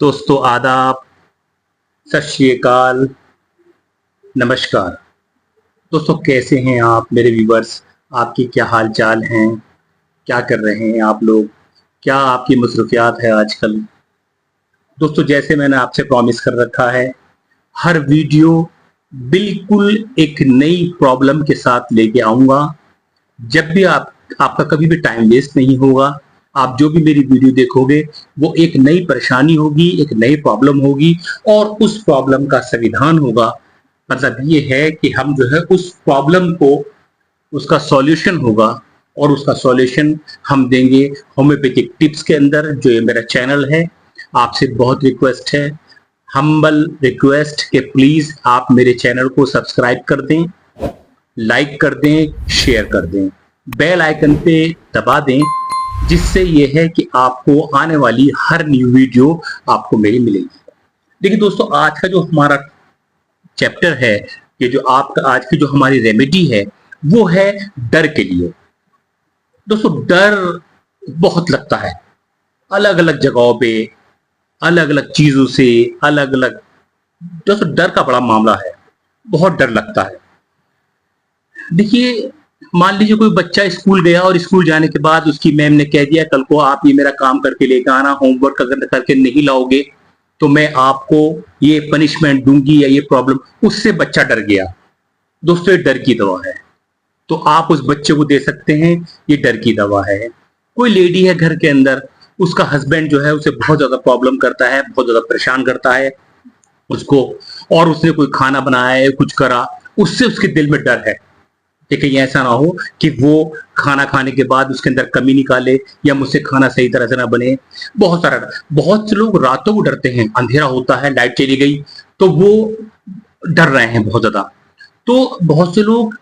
दोस्तों आदाब, सत श्री अकाल, नमस्कार। दोस्तों कैसे हैं आप मेरे व्यूवर्स? आपकी क्या हाल चाल हैं? क्या कर रहे हैं आप लोग? क्या आपकी मसरूफियात है आजकल? दोस्तों जैसे मैंने आपसे प्रॉमिस कर रखा है, हर वीडियो बिल्कुल एक नई प्रॉब्लम के साथ लेके आऊंगा। जब भी आपका कभी भी टाइम वेस्ट नहीं होगा। आप जो भी मेरी वीडियो देखोगे वो एक नई परेशानी होगी, एक नई प्रॉब्लम होगी और उस प्रॉब्लम का समाधान होगा। मतलब ये है कि हम जो है उस प्रॉब्लम को, उसका सॉल्यूशन होगा और उसका सॉल्यूशन हम देंगे होम्योपैथिक टिप्स के अंदर। जो ये मेरा चैनल है, आपसे बहुत रिक्वेस्ट है, हम्बल रिक्वेस्ट कि प्लीज आप मेरे चैनल को सब्सक्राइब कर दें, लाइक कर दें, शेयर कर दें, बेल आइकन पे दबा दें, जिससे ये है कि आपको आने वाली हर न्यू वीडियो आपको मेरी मिलेगी। देखिए दोस्तों, आज का जो हमारा चैप्टर है, ये जो आपका आज की जो हमारी रेमेडी है वो है डर के लिए। दोस्तों डर बहुत लगता है, अलग अलग जगहों पे, अलग अलग चीजों से, अलग अलग। दोस्तों डर का बड़ा मामला है, बहुत डर लगता है। देखिए, मान लीजिए कोई बच्चा स्कूल गया और स्कूल जाने के बाद उसकी मैम ने कह दिया कल को आप ये मेरा काम करके लेकर आना, होमवर्क अगर करके नहीं लाओगे तो मैं आपको ये पनिशमेंट दूंगी या ये प्रॉब्लम। उससे बच्चा डर गया। दोस्तों ये डर की दवा है, तो आप उस बच्चे को दे सकते हैं, ये डर की दवा है। कोई लेडी है घर के अंदर, उसका हस्बैंड जो है उसे बहुत ज्यादा प्रॉब्लम करता है, बहुत ज्यादा परेशान करता है उसको, और उसने कोई खाना बनाया है, कुछ करा, उससे उसके दिल में डर है कि कहीं ऐसा ना हो कि वो खाना खाने के बाद उसके अंदर कमी निकाले या मुझसे खाना सही तरह से ना बने। बहुत से लोग रातों को डरते हैं, अंधेरा होता है, लाइट चली गई तो वो डर रहे हैं बहुत ज्यादा। तो बहुत से लोग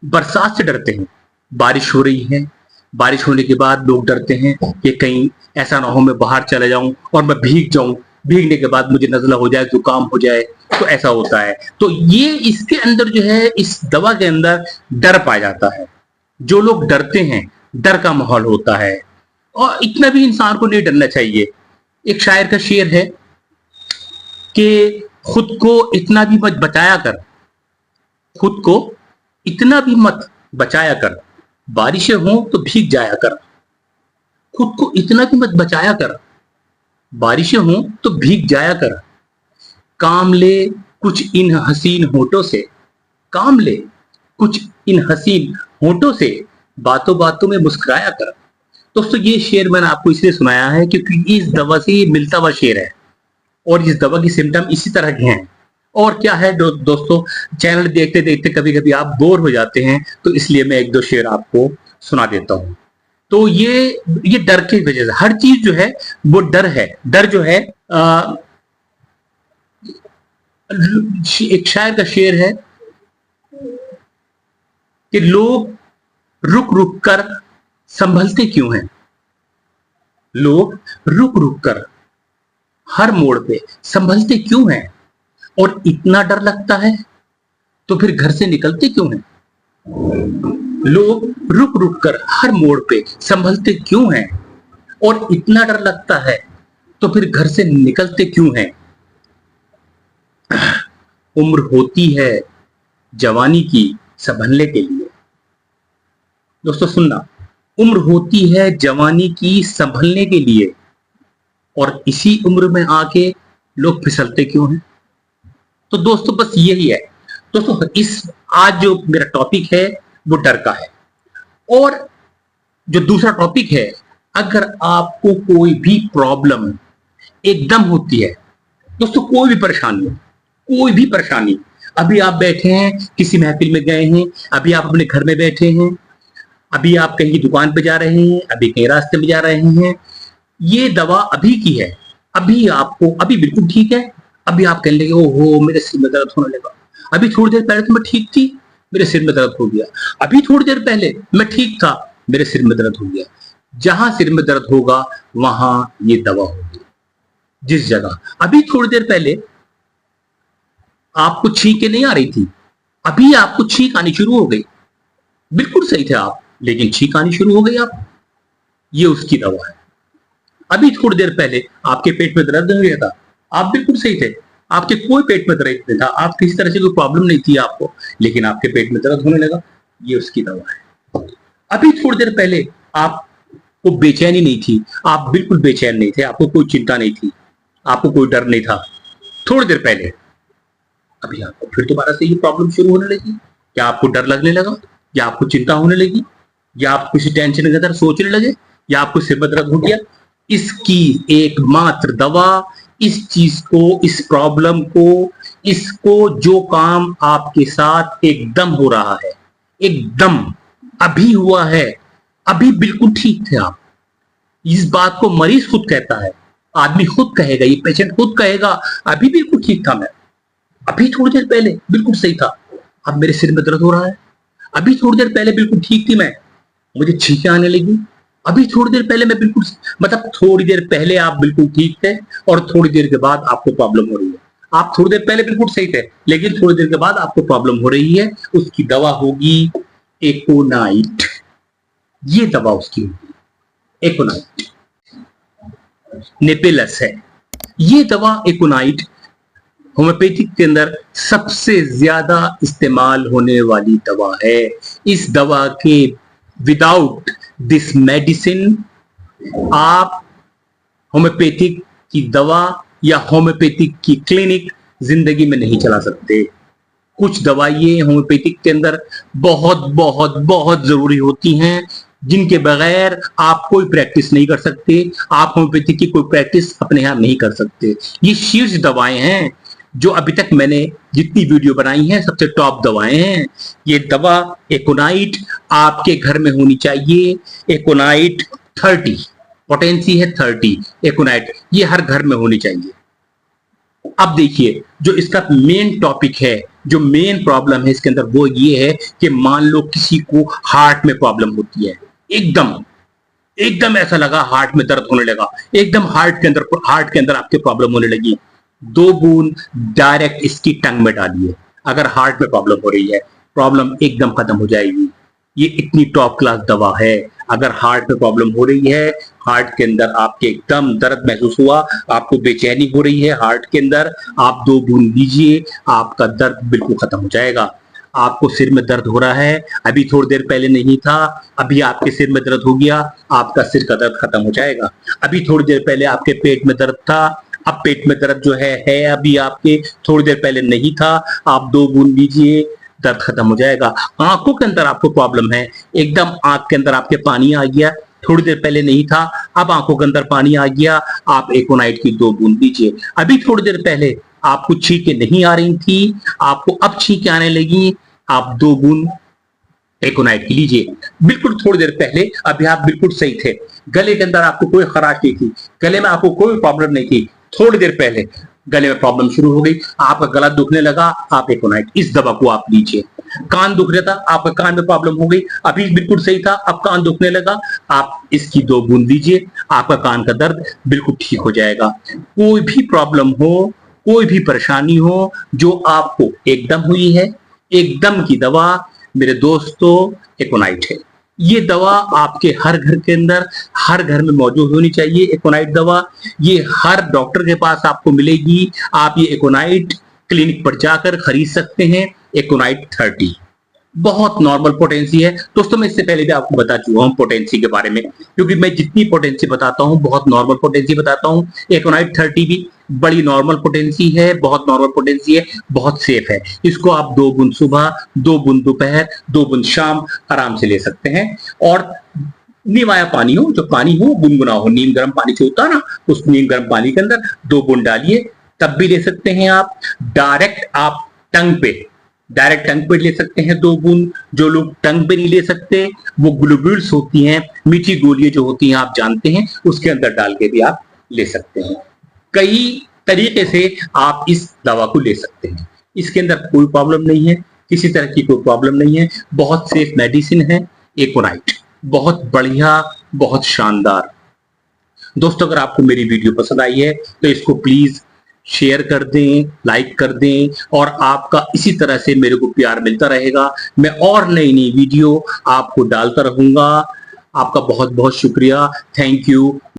बरसात से डरते हैं, बारिश हो रही है, बारिश होने के बाद लोग डरते हैं कि कहीं ऐसा ना हो मैं बाहर चले जाऊं और मैं भीग जाऊं, भीगने के बाद मुझे नजला हो जाए, जुकाम हो जाए, तो ऐसा होता है। तो ये इसके अंदर जो है, इस दवा के अंदर डर पाया जाता है। जो लोग डरते हैं, डर का माहौल होता है, और इतना भी इंसान को नहीं डरना चाहिए। एक शायर का शेर है कि खुद को इतना भी मत बचाया कर, खुद को इतना भी मत बचाया कर, बारिशें हो तो भीग जाया कर। खुद को इतना भी मत बचाया कर, बारिशें हो तो भीग जाया कर। काम ले कुछ इन हसीन होठों से, काम ले कुछ इन हसीन होठों से, बातों बातों में मुस्कुराया कर। दोस्तों ये शेर मैंने आपको इसलिए सुनाया है क्योंकि इस दवा से ये मिलता हुआ शेर है और इस दवा की सिम्टम इसी तरह के हैं। और क्या है दोस्तों, चैनल देखते देखते कभी कभी आप बोर हो जाते हैं, तो इसलिए मैं एक दो शेर आपको सुना देता हूं। तो ये डर की वजह से हर चीज जो है वो डर है। डर जो है, एक शायर का शेर है कि लोग रुक रुक कर संभलते क्यों हैं, लोग रुक रुक कर हर मोड़ पे संभलते क्यों हैं, और इतना डर लगता है तो फिर घर से निकलते क्यों हैं। लोग रुक रुक कर हर मोड़ पे संभलते क्यों हैं, और इतना डर लगता है तो फिर घर से निकलते क्यों हैं। उम्र होती है जवानी की संभलने के लिए। दोस्तों सुनना, उम्र होती है जवानी की संभलने के लिए, और इसी उम्र में आके लोग फिसलते क्यों हैं। तो दोस्तों बस यही है। दोस्तों इस आज जो मेरा टॉपिक है वो डर का है। और जो दूसरा टॉपिक है, अगर आपको कोई भी प्रॉब्लम एकदम होती है, दोस्तों कोई भी परेशानी हो, कोई भी परेशानी, अभी आप बैठे हैं किसी महफिल में गए हैं, अभी आप अपने घर में बैठे हैं, अभी आप कहीं दुकान पे जा रहे हैं, अभी कहीं रास्ते में जा रहे हैं, ये दवा अभी की है, अभी आपको अभी बिल्कुल ठीक है, अभी आप कहने लगे ओहो मेरे सिर में दर्द होने लगा, अभी थोड़ी देर पहले तो मैं ठीक थी, मेरे सिर में दर्द हो गया, अभी थोड़ी देर पहले मैं ठीक था, मेरे सिर में दर्द हो गया। जहां सिर में दर्द होगा वहां ये दवा होगी। जिस जगह अभी थोड़ी देर पहले आपको छींकें नहीं आ रही थी, अभी आपको छींक आनी शुरू हो गई, बिल्कुल सही थे आप, लेकिन छींक आनी शुरू हो गई आप, ये उसकी दवा है। अभी थोड़ी देर पहले आपके पेट में दर्द हो गया था, आप बिल्कुल सही थे, आपके कोई पेट में दर्द नहीं था, आप किसी तरह से कोई प्रॉब्लम नहीं थी आपको, लेकिन आपके पेट में दर्द होने लगा, ये उसकी दवा है। अभी थोड़ी देर पहले आपको बेचैनी नहीं थी, आप बिल्कुल बेचैन नहीं थे, आपको कोई चिंता नहीं थी, आपको कोई डर नहीं था थोड़ी देर पहले, अभी आपको फिर दोबारा से ये प्रॉब्लम शुरू होने लगी। क्या आपको डर लगने लगा, या आपको चिंता होने लगी, या आप किसी टेंशन के अंदर सोचने लगे, या आपको सिर में दर्द हो गया? इसकी एकमात्र दवा, इस चीज को, इस प्रॉब्लम को, इसको जो काम आपके साथ एकदम हो रहा है, एकदम अभी हुआ है, अभी बिल्कुल ठीक थे आप, इस बात को मरीज खुद कहता है, आदमी खुद कहेगा, ये पेशेंट खुद कहेगा, अभी बिल्कुल ठीक था मैं, अभी थोड़ी देर पहले बिल्कुल सही था, अब मेरे सिर में दर्द हो रहा है, अभी थोड़ी देर पहले बिल्कुल ठीक थी मैं, मुझे छींकें आने लगी, अभी थोड़ी देर पहले मैं बिल्कुल, मतलब थोड़ी देर पहले आप बिल्कुल ठीक थे और थोड़ी देर के बाद आपको प्रॉब्लम हो रही है। आप थोड़ी देर पहले बिल्कुल सही थे, लेकिन थोड़ी देर के बाद आपको प्रॉब्लम हो रही है, उसकी दवा होगी एकोनाइट। ये दवा उसकी होगी एकोनाइट, नेपेलस है ये दवा। एकोनाइट होम्योपैथिक के अंदर सबसे ज्यादा इस्तेमाल होने वाली दवा है। इस दवा के विदाउट दिस मेडिसिन आप होम्योपैथिक की दवा या होम्योपैथिक की क्लिनिक जिंदगी में नहीं चला सकते। कुछ दवाइयां होम्योपैथिक के अंदर बहुत बहुत बहुत जरूरी होती हैं, जिनके बगैर आप कोई प्रैक्टिस नहीं कर सकते, आप होम्योपैथिक की कोई प्रैक्टिस अपने यहां नहीं कर सकते। ये शीर्ष दवाएं हैं जो अभी तक मैंने जितनी वीडियो बनाई हैं, सबसे टॉप दवाएं हैं। ये दवा एकोनाइट आपके घर में होनी चाहिए। एकोनाइट 30 पोटेंसी है, 30 एकोनाइट, ये हर घर में होनी चाहिए। अब देखिए, जो इसका मेन टॉपिक है, जो मेन प्रॉब्लम है इसके अंदर, वो ये है कि मान लो किसी को हार्ट में प्रॉब्लम होती है, एकदम एकदम ऐसा लगा हार्ट में दर्द होने लगा, एकदम हार्ट के अंदर आपके प्रॉब्लम होने लगी, 2 बूंद डायरेक्ट इसकी टंग में डालिए। अगर हार्ट में प्रॉब्लम हो रही है, प्रॉब्लम एकदम खत्म हो जाएगी। ये इतनी टॉप क्लास दवा है। अगर हार्ट में प्रॉब्लम हो रही है, हार्ट के अंदर आपके एकदम दर्द महसूस हुआ, आपको बेचैनी हो रही है हार्ट के अंदर, आप 2 बूंद लीजिए, आपका दर्द बिल्कुल खत्म हो जाएगा। आपको सिर में दर्द हो रहा है, अभी थोड़ी देर पहले नहीं था, अभी आपके सिर में दर्द हो गया, आपका सिर का दर्द खत्म हो जाएगा। अभी थोड़ी देर पहले आपके पेट में दर्द था, अब पेट में दर्द जो है अभी आपके, थोड़ी देर पहले नहीं था, आप 2 बूंद लीजिए, दर्द खत्म हो जाएगा। आंखों के अंदर आपको प्रॉब्लम है, एकदम आंख के अंदर आपके पानी आ गया, थोड़ी देर पहले नहीं था, अब आंखों के अंदर पानी आ गया, आप एकोनाइट की 2 बूंद लीजिए। अभी थोड़ी देर पहले आपको छींकें नहीं आ रही थी, आपको अब छींकें आने लगी, आप 2 बूंद एकोनाइट की लीजिए। बिल्कुल थोड़ी देर पहले अभी आप बिल्कुल सही थे, गले के अंदर आपको कोई खराश नहीं थी, गले में आपको कोई प्रॉब्लम नहीं थी, थोड़ी देर पहले गले में प्रॉब्लम शुरू हो गई, आपका गला दुखने लगा, आप एकोनाइट इस दवा को आप लीजिए। कान दुख रहा था, आपका कान में प्रॉब्लम हो गई, अभी बिल्कुल सही था, अब कान दुखने लगा, आप इसकी 2 बूंद लीजिए, आपका कान का दर्द बिल्कुल ठीक हो जाएगा। कोई भी प्रॉब्लम हो, कोई भी परेशानी हो जो आपको एकदम हुई है, एकदम की दवा मेरे दोस्तों एकोनाइट है। ये दवा आपके हर घर के अंदर, हर घर में मौजूद होनी चाहिए एकोनाइट दवा। ये हर डॉक्टर के पास आपको मिलेगी। आप ये एकोनाइट क्लिनिक पर जाकर खरीद सकते हैं। एकोनाइट 30 बहुत नॉर्मल पोटेंसी है दोस्तों। मैं इससे पहले भी आपको बता चुका हूं पोटेंसी के बारे में, क्योंकि मैं जितनी पोटेंसी बताता हूं बहुत नॉर्मल पोटेंसी बताता हूं। एकोनाइट 30 भी बड़ी नॉर्मल पोटेंसी है, बहुत नॉर्मल पोटेंसी है, बहुत सेफ है। इसको आप 2 बूंद सुबह, 2 बूंद दोपहर, 2 बूंद शाम आराम से ले सकते हैं। और नीम आया पानी हो, जो पानी हो गुनगुना हो, नीम गर्म पानी से होता है ना, उस नीम गर्म पानी के अंदर 2 बूंद डालिए, तब भी ले सकते हैं आप। डायरेक्ट आप टंग पे ले सकते हैं 2 बूंद। जो लोग टंग पे नहीं ले सकते, वो ग्लोब्यूल्स होती हैं, मीठी गोलियां जो होती हैं आप जानते हैं, उसके अंदर डाल के भी आप ले सकते हैं। कई तरीके से आप इस दवा को ले सकते हैं। इसके अंदर कोई प्रॉब्लम नहीं है, किसी तरह की कोई प्रॉब्लम नहीं है, बहुत सेफ मेडिसिन है एकोनाइट, बहुत बढ़िया, बहुत शानदार। दोस्तों अगर आपको मेरी वीडियो पसंद आई है तो इसको प्लीज शेयर कर दें, लाइक कर दें, और आपका इसी तरह से मेरे को प्यार मिलता रहेगा। मैं और नई नई वीडियो आपको डालता रहूंगा। आपका बहुत बहुत शुक्रिया, थैंक यू।